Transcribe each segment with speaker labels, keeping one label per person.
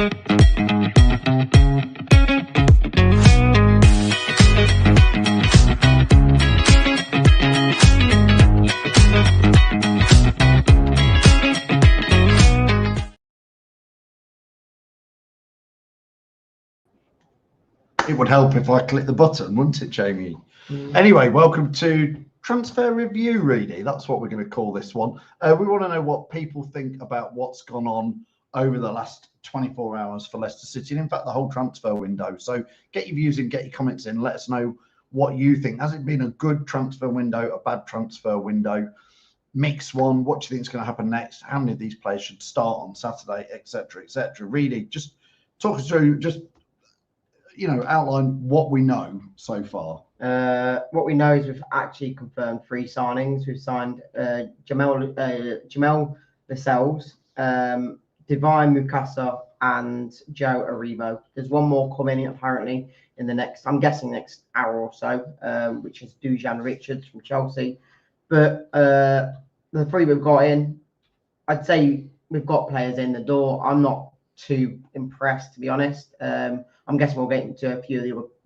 Speaker 1: It would help if I click the button, wouldn't it, Jamie? Anyway, welcome to Transfer Review, really. That's what we're going to call this one. We want to know what people think about what's gone on over the last 24 hours for Leicester City, and in fact, the whole transfer window. So get your views in, get your comments in. Let us know what you think. Has it been a good transfer window, a bad transfer window, mixed one? What do you think is going to happen next? How many of these players should start on Saturday, etc., etc.? Really, just talk us through, just outline what we know so far.
Speaker 2: What we know is we've actually confirmed 3 signings. We've signed Jamel Lascelles, Divine Mukasa, and Joe Aribo. There's one more coming apparently in the next, I'm guessing next hour or so, which is Dujan Richards from Chelsea. But the 3 we've got in, I'd say we've got players in the door. I'm not too impressed, to be honest. I'm guessing we'll get into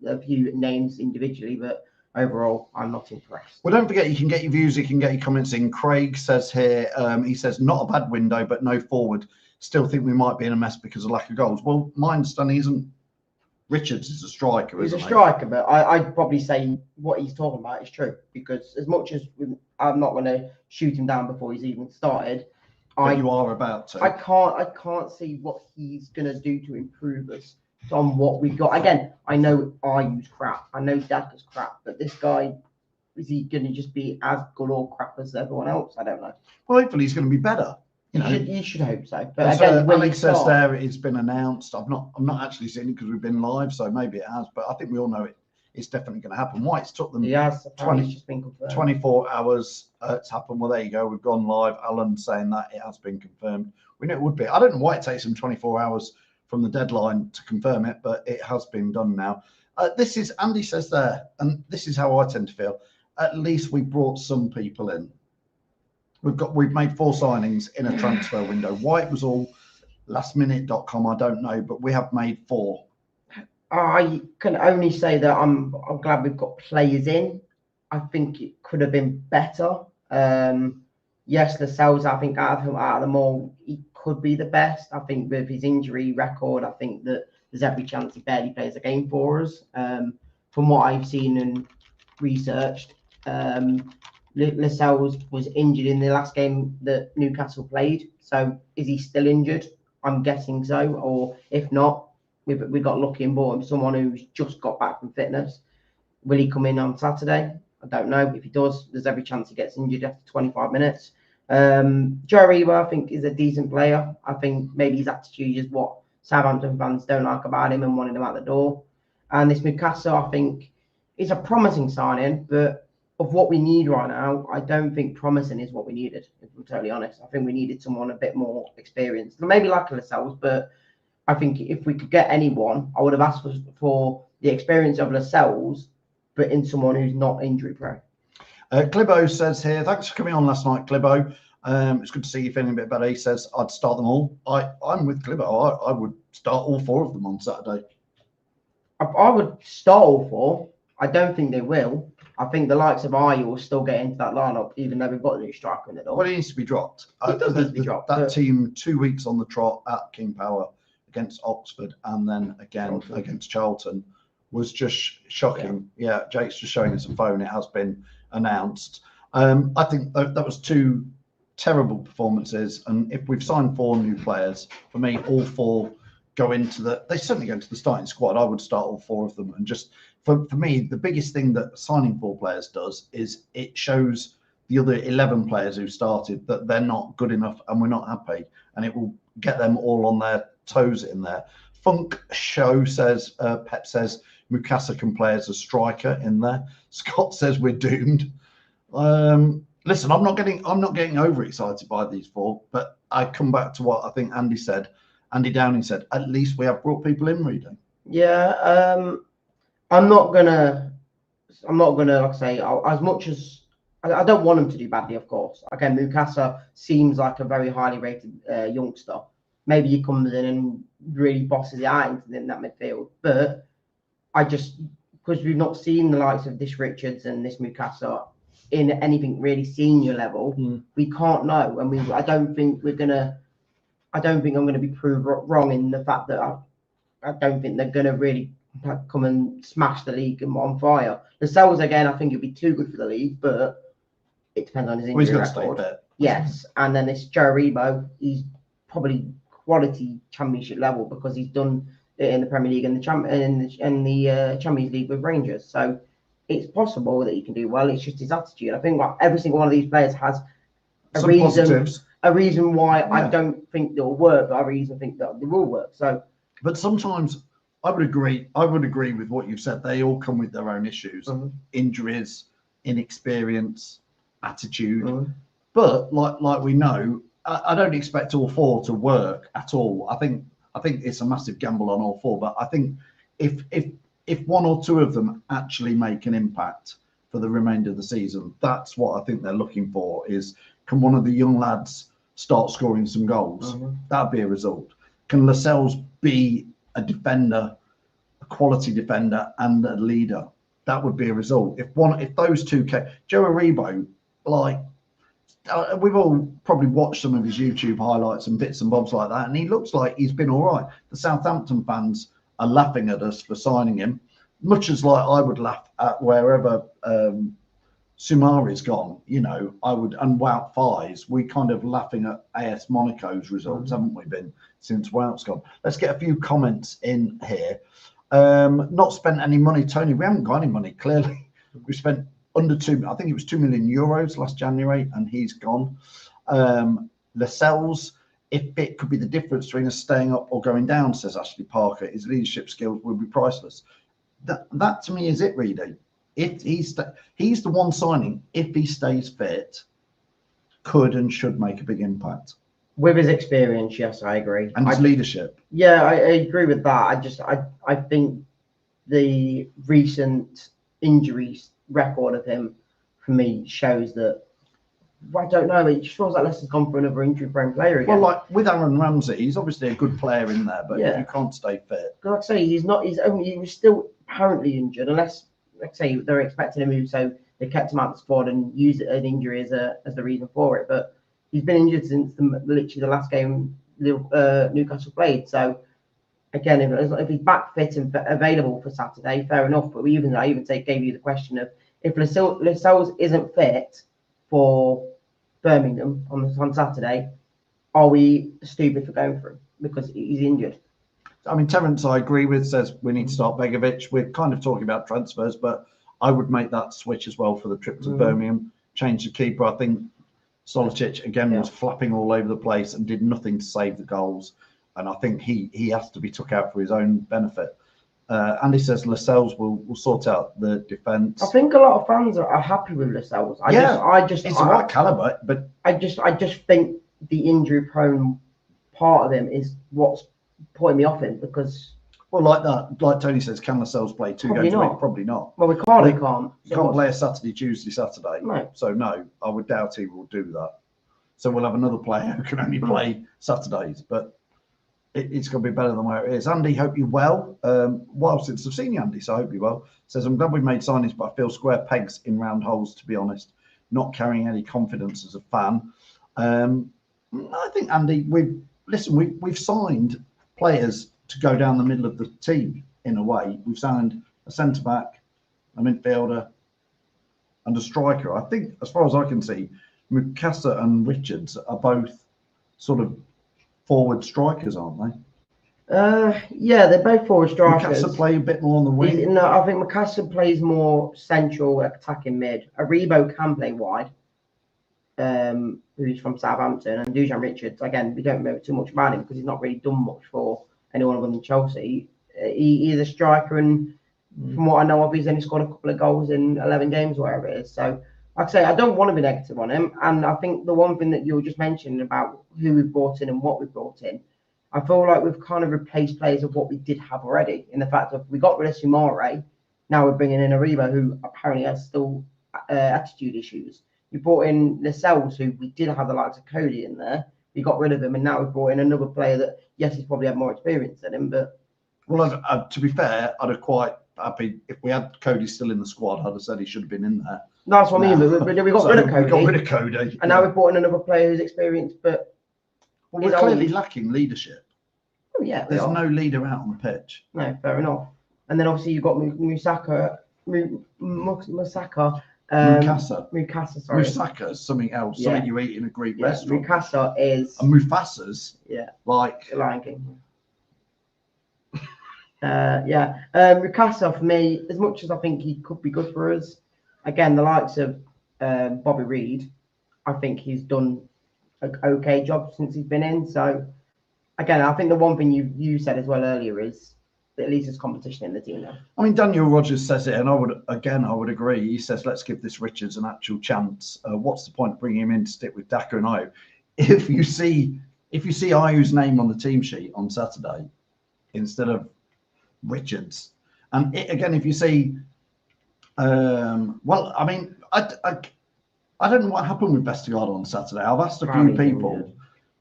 Speaker 2: a few names individually, but overall, I'm not impressed.
Speaker 1: Well, don't forget, you can get your views, you can get your comments in. Craig says here, he says, not a bad window, but no forward. Still think we might be in a mess because of lack of goals. Well, my understanding isn't Richards is a striker,
Speaker 2: he's
Speaker 1: isn't he?
Speaker 2: He's a striker, but I'd probably say what he's talking about is true, because as much as I'm not going to shoot him down before he's even started,
Speaker 1: but you are about to.
Speaker 2: I can't see what he's going to do to improve us on what we've got. Again, I know I use crap. I know Daka's crap, but this guy, is he going to just be as good or crap as everyone else? I don't know.
Speaker 1: Well, hopefully he's going to be better.
Speaker 2: You should hope so. But
Speaker 1: as
Speaker 2: again,
Speaker 1: Alex says there, it's been announced. I'm not actually seen it because we've been live, so maybe it has. But I think we all know it's definitely going to happen. White's took them 24 hours to happen. Well, there you go. We've gone live. Alan saying that it has been confirmed. We know it would be. I don't know why it takes them 24 hours from the deadline to confirm it, but it has been done now. This is, Andy says there, and this is how I tend to feel. At least we brought some people in. We've made 4 signings in a transfer window. Why it was all lastminute.com, I don't know, but we have made 4.
Speaker 2: I can only say that I'm glad we've got players in. I think it could have been better. Yes, Lascelles, I think out of them all, he could be the best. I think with his injury record, I think that there's every chance he barely plays a game for us. From what I've seen and researched, Lascelles was injured in the last game that Newcastle played. So is he still injured? I'm guessing so. Or if not, we got lucky and bought him someone who's just got back from fitness. Will he come in on Saturday? I don't know. If he does, there's every chance he gets injured after 25 minutes. Joe Aribo, I think, is a decent player. I think maybe his attitude is what Southampton fans don't like about him and wanting him out the door. And this Mukasa, I think, is a promising signing, but of what we need right now, I don't think promising is what we needed, if I'm totally honest. I think we needed someone a bit more experienced. Maybe like Lascelles, but I think if we could get anyone, I would have asked for the experience of Lascelles, but in someone who's not injury prone.
Speaker 1: Clibbo says here, thanks for coming on last night, Clibbo. It's good to see you feeling a bit better. He says, I'd start them all. I'm with Clibbo. I would start all 4 of them on Saturday.
Speaker 2: I would start all 4. I don't think they will. I think the likes of Ayew will still get into that lineup, even though we've got a new striker in it.
Speaker 1: Well, he needs to be dropped.
Speaker 2: He does need to be dropped.
Speaker 1: That team, 2 weeks on the trot at King Power against Oxford and then again against Charlton, was just shocking. Yeah, Jake's just showing us a phone. It has been announced. I think that was 2 terrible performances. And if we've signed 4 new players, for me, all 4 go into they certainly go into the starting squad. I would start all 4 of them. And just for me, the biggest thing that signing 4 players does is it shows the other 11 players who started that they're not good enough and we're not happy. And it will get them all on their toes in there. Funk Show says, Pep says, Mukasa can play as a striker in there. Scott says we're doomed. Listen, I'm not getting overexcited by these 4, but I come back to what I think Andy Downing said. At least we have brought people in, Reading.
Speaker 2: Yeah, I'm not gonna like I say, as much as I don't want him to do badly, of course. Again, Mukasa seems like a very highly rated youngster. maybe he comes in and really bosses it out in that midfield. But I just, because we've not seen the likes of this Richards and this Mukasa in anything really senior level, we can't know. And I don't think I'm gonna be proved wrong in the fact that I don't think they're gonna really come and smash the league on fire. Lascelles again, I think he'll be too good for the league, but it depends on his injury record. Yes, and then this Joe Aribo, he's probably quality championship level because he's done it in the Premier League and the Champions League with Rangers. So it's possible that he can do well. It's just his attitude. I think every single one of these players has a reason why I don't think they'll work, but I think that they will work. So,
Speaker 1: but sometimes I would agree with what you've said. They all come with their own issues, injuries, inexperience, attitude. But like we know, I don't expect all four to work at all. I think it's a massive gamble on all four. But I think if one or two of them actually make an impact for the remainder of the season, that's what I think they're looking for. Is, can one of the young lads start scoring some goals? That'd be a result. Can Lascelles be a defender, a quality defender, and a leader? That would be a result. If those two came, Joe Aribo, like, we've all probably watched some of his YouTube highlights and bits and bobs like that, and he looks like he's been all right. The Southampton fans are laughing at us for signing him, much as like I would laugh at wherever Soumari's gone. You know, I would, and Wout Fai's. We kind of laughing at AS Monaco's results, haven't we been, since Wout's gone? Let's get a few comments in here. Not spent any money, Tony. We haven't got any money, clearly. We spent under I think it was €2 million last January, and he's gone. Lascelles, if it could be the difference between us staying up or going down, says Ashley Parker, his leadership skills would be priceless. That to me is it, really. If he's the one signing, if he stays fit, could and should make a big impact.
Speaker 2: With his experience, yes, I agree.
Speaker 1: And his leadership.
Speaker 2: Yeah, I agree with that. I think the recent injuries record of him, for me, shows that, I don't know, it just feels like Leicester's gone for another injury-prone player again.
Speaker 1: Well, like with Aaron Ramsey, he's obviously a good player in there, but if you can't stay fit.
Speaker 2: Like I say, he was still apparently injured, unless, like say, they're expecting a move, so they kept him out of the squad and used an injury as the reason for it. But he's been injured since literally the last game Newcastle played. So again, if he's back fit and available for Saturday, fair enough. But I even gave you the question of, if Lascelles isn't fit for Birmingham on Saturday, are we stupid for going for him because he's injured?
Speaker 1: I mean, Terence, I agree with, says we need to start Begovic. We're kind of talking about transfers, but I would make that switch as well for the trip to Birmingham. Change the keeper. I think Solicic again was flapping all over the place and did nothing to save the goals. And I think he has to be took out for his own benefit. Andy says Lascelles will sort out the defence.
Speaker 2: I think a lot of fans are happy with Lascelles. It's the
Speaker 1: right calibre, but
Speaker 2: I just think the injury-prone part of him is what's putting me off him, because.
Speaker 1: Well, like Tony says, can Lascelles play two games a week? Probably not.
Speaker 2: Well, we can't.
Speaker 1: You can't play a Saturday, Tuesday, Saturday.
Speaker 2: No.
Speaker 1: So no, I would doubt he will do that. So we'll have another player who can only play Saturdays, but it's going to be better than where it is. Andy, hope you're well. Well, since I've seen you, Andy, so I hope you're well. Says, I'm glad we made signings, but I feel square pegs in round holes, to be honest. Not carrying any confidence as a fan. I think, Andy, we've signed players to go down the middle of the team in a way. We've signed a centre-back, a midfielder, and a striker. I think, as far as I can see, Mukasa and Richards are both sort of forward strikers, aren't they?
Speaker 2: Yeah, they're both forward strikers.
Speaker 1: Mukasa play a bit more on the wing.
Speaker 2: No, I think Mukasa plays more central attacking mid. Aribo can play wide, who's from Southampton, and Dujan Richards, again, we don't know too much about him because he's not really done much for anyone other than Chelsea. He is a striker, and from what I know of, he's only scored a couple of goals in 11 games, wherever it is. So, like I say, I don't want to be negative on him. And I think the one thing that you were just mentioning about who we've brought in and what we've brought in, I feel like we've kind of replaced players of what we did have already, in the fact that we got rid of Soumare, now we're bringing in Aribo, who apparently has still attitude issues. We brought in Lascelles, who we did have the likes of Cody in there, We got rid of him, and now we've brought in another player that, yes, he's probably had more experience than him, but.
Speaker 1: Well, to be fair, I'd have quite happy if we had Cody still in the squad. I'd have said he should have been in there.
Speaker 2: No, that's what I mean. But we got rid of Cody.
Speaker 1: We got rid of Cody,
Speaker 2: and now we've brought in another player who's experienced, but
Speaker 1: we're clearly lacking leadership.
Speaker 2: Oh, yeah,
Speaker 1: there's no leader out on the pitch.
Speaker 2: No, fair enough. And then obviously you've got Musaka. Mukasa, sorry.
Speaker 1: Musaka is something else. Yeah. Something you eat in a Greek restaurant.
Speaker 2: Mukasa is.
Speaker 1: And Mufasa's.
Speaker 2: Yeah.
Speaker 1: Like.
Speaker 2: The Lion King. Mukasa, for me, as much as I think he could be good for us, again, the likes of Bobby Reid, I think he's done an okay job since he's been in. So, again, I think the one thing you said as well earlier is that at least there's competition in the team now.
Speaker 1: I mean, Daniel Rodgers says it, and I would agree. He says, let's give this Richards an actual chance. What's the point of bringing him in to stick with Daka and Ayew? If you see Ayew's name on the team sheet on Saturday instead of Richards, and if you see, well, I mean, I don't know what happened with Vestergaard on Saturday. I've asked a few people.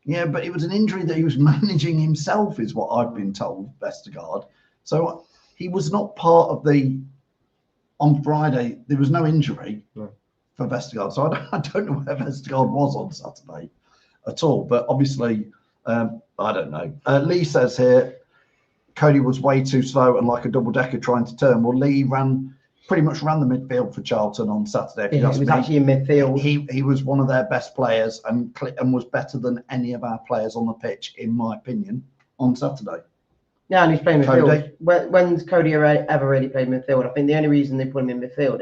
Speaker 1: Yeah, but it was an injury that he was managing himself, is what I've been told, Vestergaard. So he was not part of on Friday, there was no injury for Vestergaard. So I don't know where Vestergaard was on Saturday at all. But obviously, I don't know. Lee says here, Cody was way too slow and like a double-decker trying to turn. Well, Lee pretty much ran the midfield for Charlton on Saturday.
Speaker 2: He was actually in midfield.
Speaker 1: He was one of their best players and was better than any of our players on the pitch, in my opinion, on Saturday.
Speaker 2: Yeah, and he's playing midfield. When's Cody ever really played midfield? I think the only reason they put him in midfield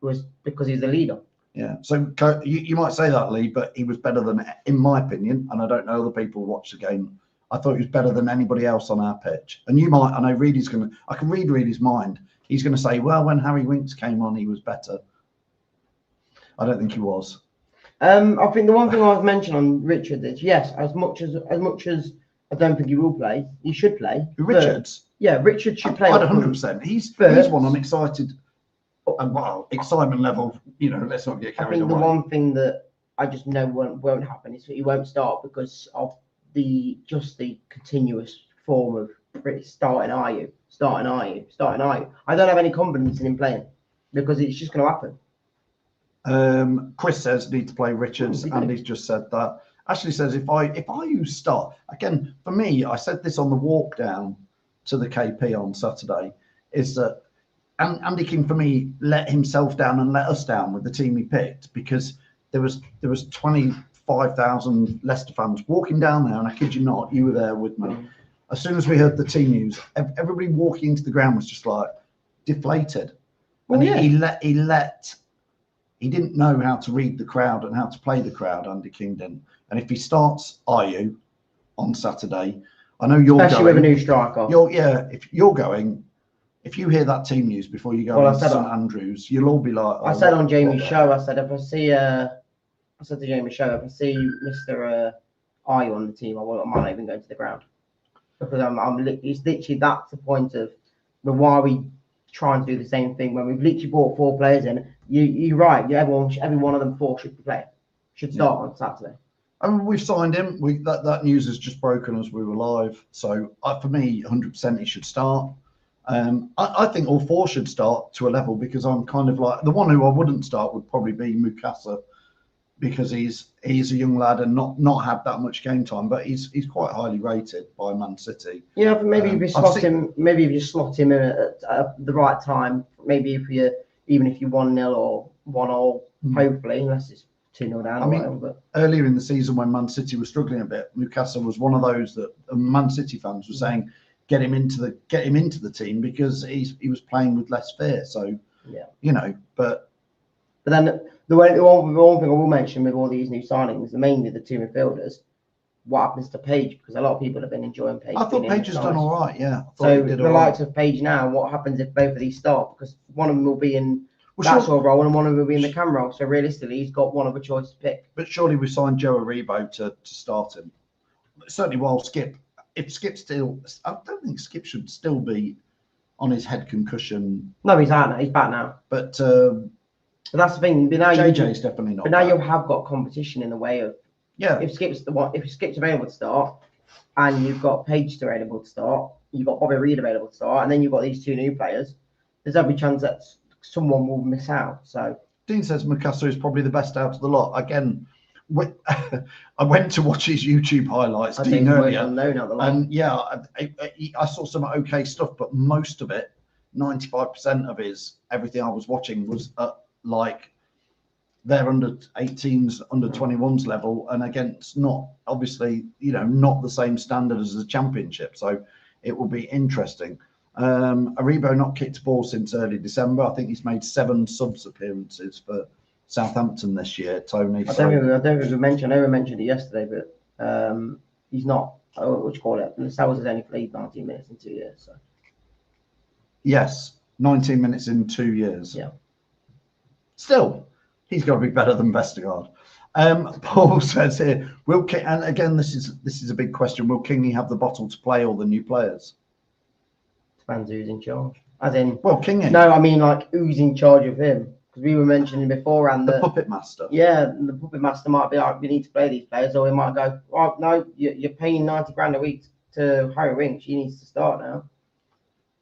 Speaker 2: was because he's the leader.
Speaker 1: Yeah, so you might say that, Lee, but he was better than, in my opinion, and I don't know other people watch the game, I thought he was better than anybody else on our pitch. And you might, I know I can read his mind. He's going to say, well, when Harry Winks came on, he was better. I don't think he was.
Speaker 2: I think the one thing I've mentioned on Richard is, yes, as much as I don't think he will play, he should play.
Speaker 1: Richards?
Speaker 2: Yeah, Richard should play.
Speaker 1: 100%. He's one I'm excited. Well, excitement level, let's not get carried away.
Speaker 2: I think the one thing that I just know won't happen is that he won't start because of the continuous form of starting Ayew. I don't have any confidence in him playing because it's just going to
Speaker 1: happen. Chris says need to play Richards. Andy's just said that. Ashley says if Ayew start again, for me, I said this on the walk down to the KP on Saturday, is that Andy King for me let himself down and let us down with the team he picked, because there was 25,000 Leicester fans walking down there, and I kid you not, you were there with me. As soon as we heard the team news, everybody walking into the ground was just like deflated. And he didn't know how to read the crowd and how to play the crowd, Andy King didn't. And if he starts Ayew on Saturday, I know you're
Speaker 2: especially with a new striker.
Speaker 1: If you're going, if you hear that team news before you go to St Andrews, you'll all be like.
Speaker 2: I said on Jamie's show, I said to Jamie's show, if I see Mr. Ayew on the team, I might not even go to the ground. Because it's literally that's the point of why are we trying to do the same thing when we've literally brought 4 players in. You're right. Every one of them 4 should start on Saturday.
Speaker 1: And we've signed him. That news has just broken as we were live. So for me, 100% he should start. I think all 4 should start to a level, because I'm kind of like the one who I wouldn't start would probably be Mukasa, because he's a young lad and not had that much game time, but he's quite highly rated by Man City.
Speaker 2: Yeah, but maybe if you slot him in at the right time, maybe if you 1-0 or 1-0, hopefully, unless it's 2-0 down.
Speaker 1: I mean, but earlier in the season when Man City was struggling a bit, Mukasa was one of those that Man City fans were saying get him into the team because he was playing with less fear. So but
Speaker 2: then the one thing I will mention with all these new signings, mainly the 2 midfielders, what happens to Page? Because a lot of people have been enjoying Page.
Speaker 1: I thought Page has done all right, yeah.
Speaker 2: So the likes of Page now, what happens if both of these start? Because one of them will be in that sort of role and one of them will be in the cam role. So realistically, he's got one of a choice to pick.
Speaker 1: But surely we signed Joe Aribo to start him. Certainly while if Skip still, I don't think Skip should still be on his head concussion.
Speaker 2: No, he's out now. He's back now.
Speaker 1: But
Speaker 2: that's the thing. But now
Speaker 1: JJ's definitely not.
Speaker 2: But now you have got competition in the way of
Speaker 1: Yeah.
Speaker 2: If Skip's available to start, and you've got Page available to start, you've got Bobby Reed available to start, and then you've got these two new players, there's every chance that someone will miss out. So
Speaker 1: Dean says Macassar is probably the best out of the lot. Again, I went to watch his YouTube highlights, Dean, earlier, and yeah, I saw some okay stuff, but most of it, 95% of everything I was watching was like they're under 18s, under 21s level, and against not obviously, not the same standard as the Championship. So it will be interesting. Aribo not kicked a ball since early December. I think he's made 7 subs appearances for Southampton this year, Tony.
Speaker 2: I don't think we mentioned. I know we mentioned it yesterday, but he's not. What do you call it? Lascelles has only played 19 minutes in 2 years. So.
Speaker 1: Yes, 19 minutes in 2 years.
Speaker 2: Yeah.
Speaker 1: Still, he's got to be better than Vestergaard. Paul says here, will King, and again, this is a big question. Will Kingy have the bottle to play all the new players?
Speaker 2: Depends who's in charge. As in,
Speaker 1: well, Kingy.
Speaker 2: No, I mean like who's in charge of him. Because we were mentioning beforehand
Speaker 1: the puppet master.
Speaker 2: Yeah, the puppet master might be like, we need to play these players, or he might go, oh no, you're paying 90 grand a week to Harry Winks. He needs to start now.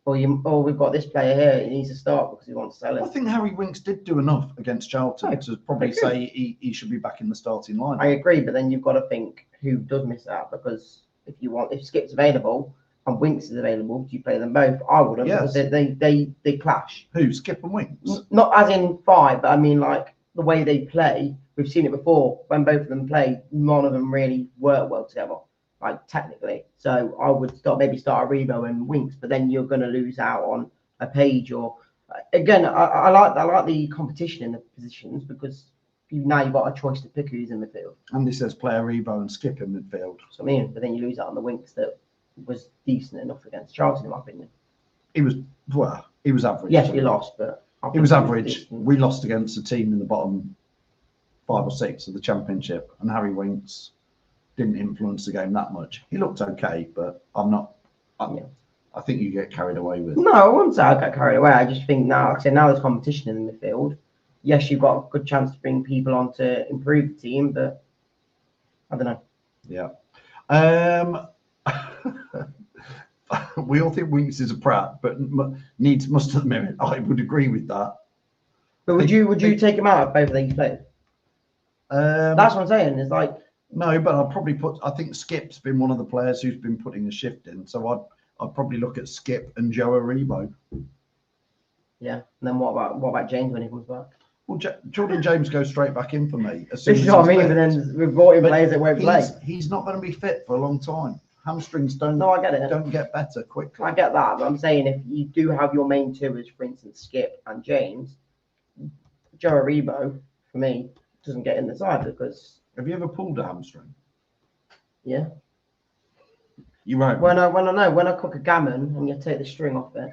Speaker 2: Or we've got this player here. He needs to start because we want to sell him.
Speaker 1: I think Harry Winks did do enough against Charlton to probably say he should be back in the starting line.
Speaker 2: I agree, but then you've got to think who does miss out, because if Skip's available and Winks is available, do you play them both? I wouldn't, because they clash.
Speaker 1: Who, Skip and Winks?
Speaker 2: Not as in 5, but I mean like the way they play. We've seen it before. When both of them play, none of them really work well together, like technically. So I would maybe start Aribo and Winks, but then you're going to lose out on a Page. Or again, I like the competition in the positions, because now you've got a choice to pick who's in midfield.
Speaker 1: Andy says play Aribo and Skip in midfield.
Speaker 2: So I mean, but then you lose out on the Winks that was decent enough against Charlton, in my opinion.
Speaker 1: He was average.
Speaker 2: Yes, we lost, but
Speaker 1: he was average. We lost against a team in the bottom 5 or 6 of the Championship, and Harry Winks didn't influence the game that much. He looked okay, but I think you get carried away with it.
Speaker 2: No, I wouldn't say I get carried away. I just think now there's competition in the midfield. Yes, you've got a good chance to bring people on to improve the team, but I don't know.
Speaker 1: Yeah. We all think Winks is a prat, but must admit, I would agree with that.
Speaker 2: But would you take him out of both of these players? That's what I'm saying. It's like,
Speaker 1: no, but I'll probably I think Skip's been one of the players who's been putting a shift in, so I'd probably look at Skip and Joe Aribo.
Speaker 2: Yeah, and then what about James when he comes back?
Speaker 1: Well, Jordan James goes straight back in for me.
Speaker 2: This is what I mean. But then we've brought in players that won't play.
Speaker 1: He's not going to be fit for a long time. Hamstrings don't get better quickly.
Speaker 2: I get that, but I'm saying if you do have your main two as, for instance, Skip and James, Joe Aribo for me doesn't get in the side because.
Speaker 1: Have you ever pulled a hamstring?
Speaker 2: Yeah.
Speaker 1: You won't.
Speaker 2: When I cook a gammon and you take the string off it,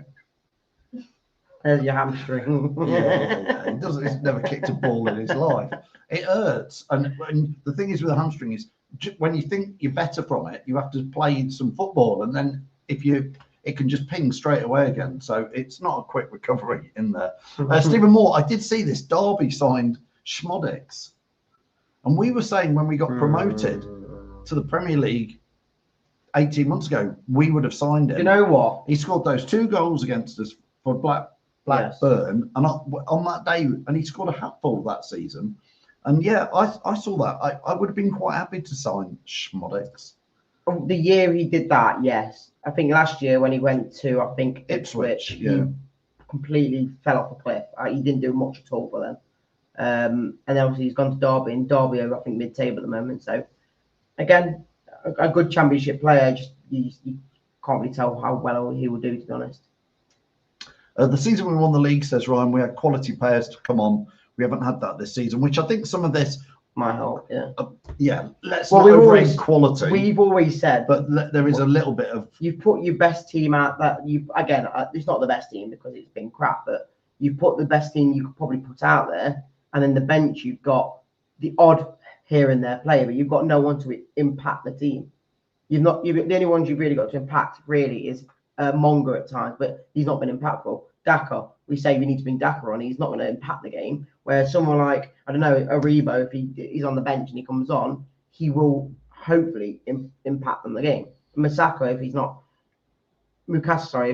Speaker 2: there's your hamstring.
Speaker 1: Yeah. He's never kicked a ball in his life. It hurts, and the thing is with a hamstring is when you think you're better from it, you have to play some football, and then it can just ping straight away again. So it's not a quick recovery in there. Stephen Moore, I did see this. Derby signed Schmodix. And we were saying when we got promoted to the Premier League 18 months ago, we would have signed him.
Speaker 2: You know what?
Speaker 1: He scored those 2 goals against us for Blackburn, and on that day, and he scored a hatful that season. And yeah, I saw that. I would have been quite happy to sign Schmodix.
Speaker 2: The year he did that, yes. I think last year when he went to, Ipswich, he completely fell off a cliff. He didn't do much at all for them. And then obviously he's gone to Derby, and Derby are, I think, mid-table at the moment. So again, a good Championship player. Just you can't really tell how well he will do, to be honest.
Speaker 1: The season we won the league, says Ryan, we had quality players to come on. We haven't had that this season, which I think some of this
Speaker 2: might help.
Speaker 1: Yeah. Let's not overrate quality.
Speaker 2: We've always said,
Speaker 1: but there is a little bit of.
Speaker 2: You put your best team out. It's not the best team because it's been crap, but you put the best team you could probably put out there. And then the bench, you've got the odd here and there player, but you've got no one to impact the team. The only ones you've really got to impact really is Monger at times, but he's not been impactful. Daka, we say we need to bring Daka on. He's not going to impact the game. Whereas someone like, I don't know, Aribo, if he's on the bench and he comes on, he will hopefully impact on the game. Mukasa, if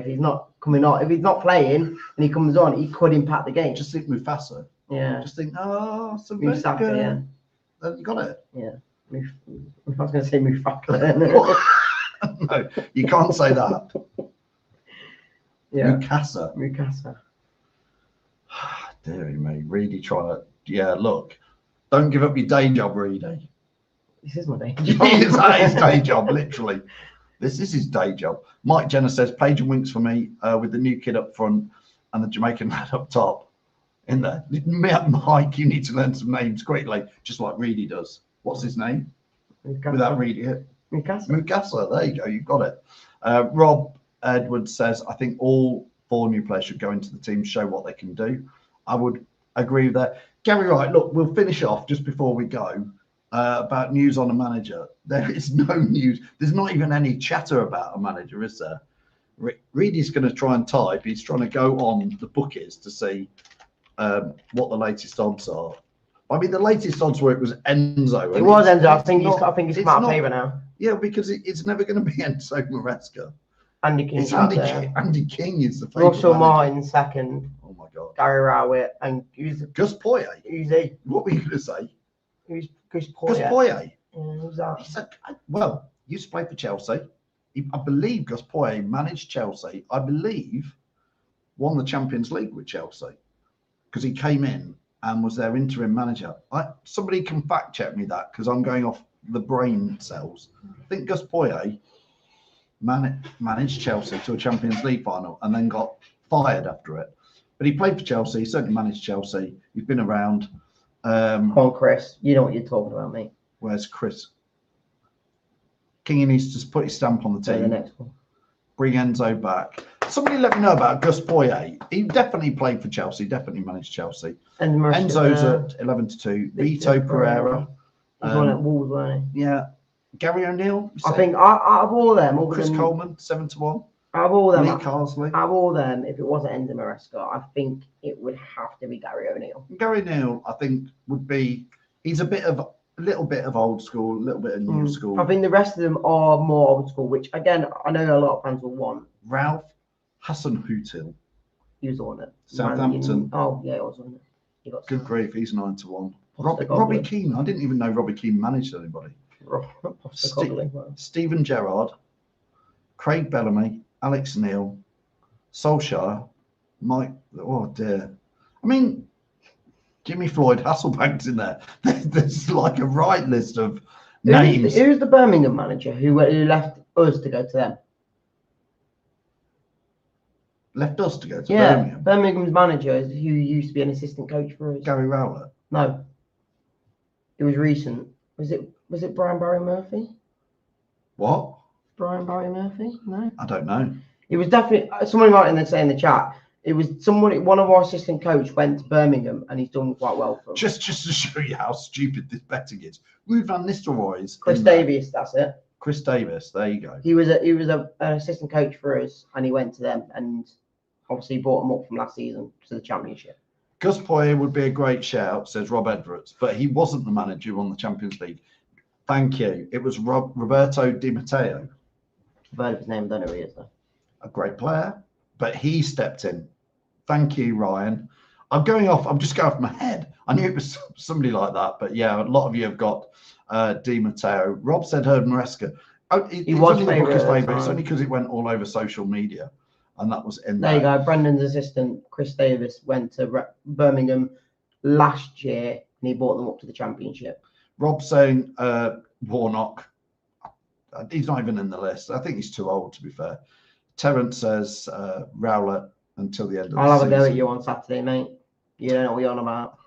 Speaker 2: he's not coming on, if he's not playing and he comes on, he could impact the game.
Speaker 1: Just think Mufasa.
Speaker 2: Yeah.
Speaker 1: Just think, oh,
Speaker 2: Mufasa, yeah.
Speaker 1: You got it.
Speaker 2: Yeah. I was going to say Mufasa.
Speaker 1: No, you can't say that.
Speaker 2: Yeah.
Speaker 1: Mukasa. Deary me, Reedy trying to. Yeah, look, don't give up your day job, Reedy.
Speaker 2: This is my day
Speaker 1: job. That is his day job, literally. This is his day job. Mike Jenner says, Page and Winks for me with the new kid up front and the Jamaican lad up top. In there. Mike, you need to learn some names quickly, just like Reedy does. What's his name?
Speaker 2: Mukasa.
Speaker 1: Without reading it.
Speaker 2: Mukasa.
Speaker 1: There you go. You've got it. Rob Edwards says, I think all 4 new players should go into the team, show what they can do. I would agree with that. Gary Wright, look, we'll finish off just before we go about news on a manager. There is no news. There's not even any chatter about a manager, is there? Reedy's going to try and type. He's trying to go on the bookies to see what the latest odds are. I mean, the latest odds were it was Enzo.
Speaker 2: It was Enzo. I think he's come out of favour now.
Speaker 1: Yeah, because it's never going to be Enzo Maresca.
Speaker 2: Andy King.
Speaker 1: It's Andy King is the favourite.
Speaker 2: Russell Martin second.
Speaker 1: Oh my God.
Speaker 2: Gary Rowett and
Speaker 1: Gus Poyet.
Speaker 2: Who's he?
Speaker 1: What were you going to say?
Speaker 2: Who's Gus Poyet?
Speaker 1: Gus Poyet.
Speaker 2: Who's that?
Speaker 1: Well, used to play for Chelsea. I believe Gus Poyet managed Chelsea. I believe won the Champions League with Chelsea because he came in and was their interim manager. Somebody can fact check me that because I'm going off the brain cells. I think Gus Poyet managed Chelsea to a Champions League final and then got fired after it. But he played for Chelsea, he certainly managed Chelsea. He's been around.
Speaker 2: Come on, Chris. You know what you're talking about, mate.
Speaker 1: Where's Chris? Kingy needs to put his stamp on the team.
Speaker 2: The next one.
Speaker 1: Bring Enzo back. Somebody let me know about Gus Poyet. He definitely played for Chelsea, definitely managed Chelsea.
Speaker 2: And
Speaker 1: Enzo's at 11-2. Vito Pereira.
Speaker 2: He's one at Wolves, weren't he?
Speaker 1: Yeah. Gary O'Neill.
Speaker 2: I think out of all them,
Speaker 1: Chris Coleman, 7-1.
Speaker 2: Out of all them,
Speaker 1: Lee Carsley.
Speaker 2: Out of all them, if it wasn't Enzo Maresca, I think it would have to be Gary O'Neill.
Speaker 1: Gary O'Neill, I think, would be. He's a little bit of old school, a little bit of new school.
Speaker 2: I think the rest of them are more old school, which again, I know a lot of fans will want.
Speaker 1: Ralph Hasenhüttl.
Speaker 2: He was the one at
Speaker 1: Southampton.
Speaker 2: Oh yeah, it was one.
Speaker 1: Good grief, he's 9-1. Robbie Keane. I didn't even know Robbie Keane managed anybody. Stephen Gerrard, Craig Bellamy, Alex Neil, Solskjaer, Mike. Oh dear. I mean, Jimmy Floyd Hasselbank's in there. There's like a right list of names.
Speaker 2: Who's the Birmingham manager who left us to go to them?
Speaker 1: Left us to go to Birmingham?
Speaker 2: Birmingham's manager is who used to be an assistant coach for us.
Speaker 1: Gary Rowett?
Speaker 2: No. It was recent. Was it Brian Barry Murphy?
Speaker 1: What?
Speaker 2: Brian Barry Murphy? No.
Speaker 1: I don't know.
Speaker 2: It was definitely someone might say in the chat. It was one of our assistant coach went to Birmingham and he's done quite well for him.
Speaker 1: Just to show you how stupid this betting is. Ruud van Nistelrooy's
Speaker 2: Chris Davies, that's it.
Speaker 1: Chris Davies, there you go.
Speaker 2: He was an assistant coach for us and he went to them and obviously brought them up from last season to the championship.
Speaker 1: Gus Poyet would be a great shout, says Rob Edwards, but he wasn't the manager who won the Champions League. Thank you. It was Roberto Di Matteo.
Speaker 2: I've heard of his name, I don't know who he is though.
Speaker 1: A great player, but he stepped in. Thank you, Ryan. I'm just going off my head. I knew it was somebody like that, but yeah, a lot of you have got Di Matteo. Rob said Herb Maresca. He was favourite. It's only because it went all over social media, and that was in there.
Speaker 2: There you go. Brendan's assistant, Chris Davis, went to Birmingham last year, and he brought them up to the championship.
Speaker 1: Rob saying Warnock. He's not even in the list. I think he's too old, to be fair. Terence says Rowlett until the end of the season.
Speaker 2: I'll have a go at you on Saturday, mate. You don't know what you're on about.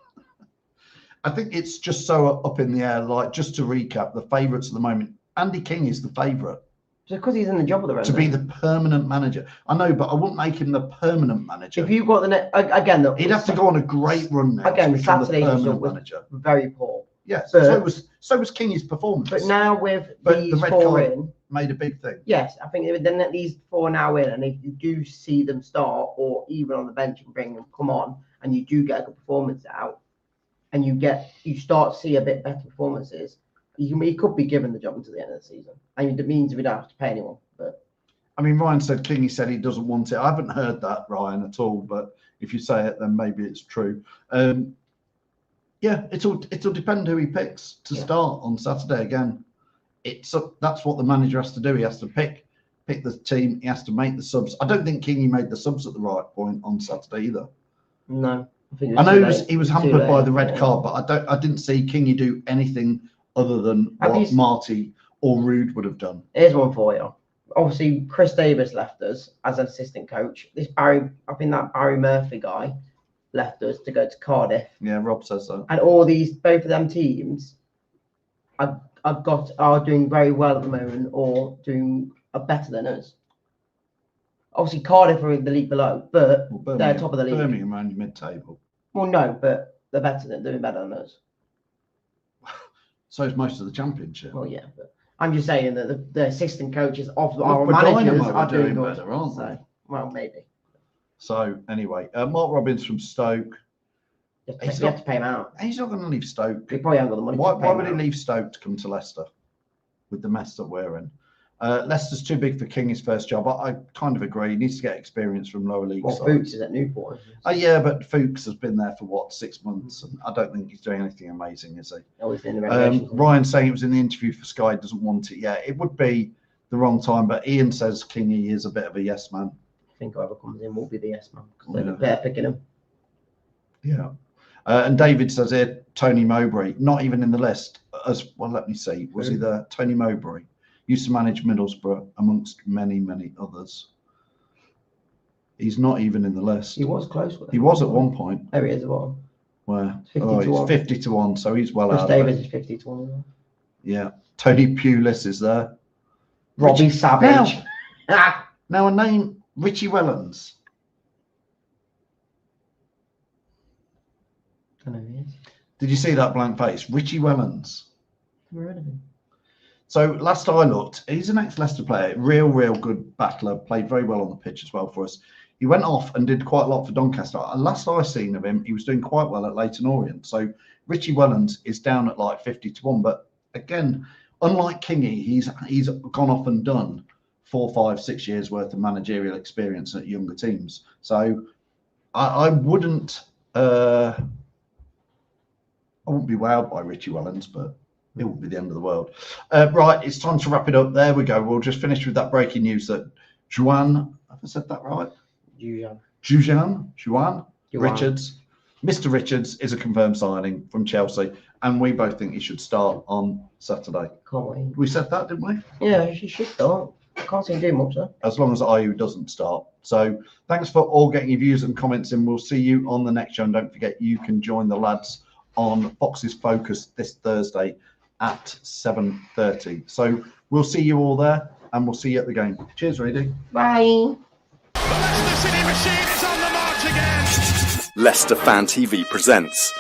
Speaker 1: I think it's just so up in the air. Like, just to recap, the favourites at the moment, Andy King is the favourite.
Speaker 2: Just because he's in the job of the rest.
Speaker 1: To be the permanent manager. I know, but I wouldn't make him the permanent manager.
Speaker 2: If you've got again,
Speaker 1: he'd have to go on a great run now.
Speaker 2: Again, Saturday's result was very poor.
Speaker 1: Yes,
Speaker 2: but,
Speaker 1: so was Kingy's performance.
Speaker 2: But now with these
Speaker 1: the red
Speaker 2: four
Speaker 1: card
Speaker 2: in,
Speaker 1: made a big thing.
Speaker 2: Yes, I think then these four now in, and if you do see them start or even on the bench and bring them come on, and you do get a good performance out, and you start to see a bit better performances, He could be given the job until the end of the season. I mean, it means we don't have to pay anyone. But
Speaker 1: I mean, Ryan said Kingy said he doesn't want it. I haven't heard that, Ryan, at all. But if you say it, then maybe it's true. Yeah, it'll depend who he picks to start on Saturday. Again, that's what the manager has to do. He has to pick the team. He has to make the subs. I don't think Kingy made the subs at the right point on Saturday either.
Speaker 2: No,
Speaker 1: I know he was hampered by the red card, but I didn't see Kingy do anything other than what Marty or Rude would have done.
Speaker 2: Here's one for you. Obviously, Chris Davis left us as an assistant coach. I think that Barry Murphy guy left us to go to Cardiff.
Speaker 1: Yeah, Rob says so.
Speaker 2: And both of them teams, are doing very well at the moment, or doing better than us. Obviously, Cardiff are in the league below, but they're top of the league.
Speaker 1: Birmingham are only mid-table.
Speaker 2: Well, no, but they're doing better than us.
Speaker 1: So is most of the Championship.
Speaker 2: Well, yeah, but I'm just saying that the assistant coaches of our managers are doing good.
Speaker 1: Better, aren't they?
Speaker 2: Well, maybe.
Speaker 1: So anyway, Mark Robbins from Stoke.
Speaker 2: You have to pay him out.
Speaker 1: He's not going to leave Stoke.
Speaker 2: He probably hasn't got the money.
Speaker 1: Why would he leave Stoke to come to Leicester with the mess that we're in? Leicester's too big for Kingy's first job. I kind of agree. He needs to get experience from lower league sides.
Speaker 2: Fuchs is at Newport.
Speaker 1: Yeah, but Fuchs has been there for 6 months, and I don't think he's doing anything amazing, is he?
Speaker 2: Always in the renovations.
Speaker 1: Ryan saying it was in the interview for Sky, doesn't want it. Yeah, it would be the wrong time, but Ian says Kingy is a bit of a yes man.
Speaker 2: I think whoever comes in will be the yes man, because they're picking him.
Speaker 1: Yeah. And David says here, Tony Mowbray, not even in the list. As well, let me see. Was he there? Tony Mowbray used to manage Middlesbrough amongst many, many others. He's not even in the list.
Speaker 2: He was close with it.
Speaker 1: He was at one point.
Speaker 2: There he is at one.
Speaker 1: Where?
Speaker 2: 50-1.
Speaker 1: 50-1, so he's well
Speaker 2: Chris
Speaker 1: out.
Speaker 2: Davis is 50-1.
Speaker 1: Yeah. Tony Pulis is there.
Speaker 2: Robbie Savage.
Speaker 1: Now a name, Richie Wellens.
Speaker 2: I know he is.
Speaker 1: Did you see that blank face? Richie Wellens.
Speaker 2: Never heard of him.
Speaker 1: So last I looked, he's an ex-Leicester player, real good battler, played very well on the pitch as well for us. He went off and did quite a lot for Doncaster. And last I seen of him, he was doing quite well at Leyton Orient. So Richie Wellens is down at like 50-1. But again, unlike Kingy, he's gone off and done 4, 5, 6 years worth of managerial experience at younger teams. So I wouldn't be wowed by Richie Wellens, but it wouldn't be the end of the world. Right, it's time to wrap it up. There we go. We'll just finish with that breaking news that Juan, have I said that right? Juan Richards, Mr. Richards is a confirmed signing from Chelsea, and we both think he should start on Saturday.
Speaker 2: Can't wait.
Speaker 1: We said that, didn't we?
Speaker 2: Yeah, he should start. I can't see him doing much, though.
Speaker 1: As long as IU doesn't start. So thanks for all getting your views and comments in. We'll see you on the next show. And don't forget, you can join the lads on Fox's Focus this Thursday at 7:30. So we'll see you all there, and we'll see you at the game. Cheers, Reedy.
Speaker 2: Bye.
Speaker 3: The Leicester City machine is on the march again.
Speaker 4: Leicester Fan TV presents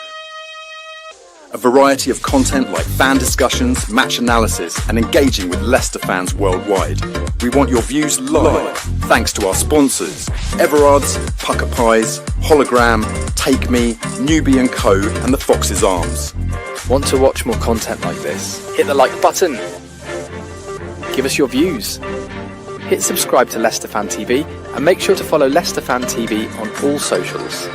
Speaker 4: a variety of content like fan discussions, match analysis, and engaging with Leicester fans worldwide. We want your views live, thanks to our sponsors, Everard's, Pucker Pies, Hologram, Take Me, Newbie & Co, and the Fox's Arms.
Speaker 5: Want to watch more content like this? Hit the like button. Give us your views. Hit subscribe to Leicester Fan TV and make sure to follow Leicester Fan TV on all socials.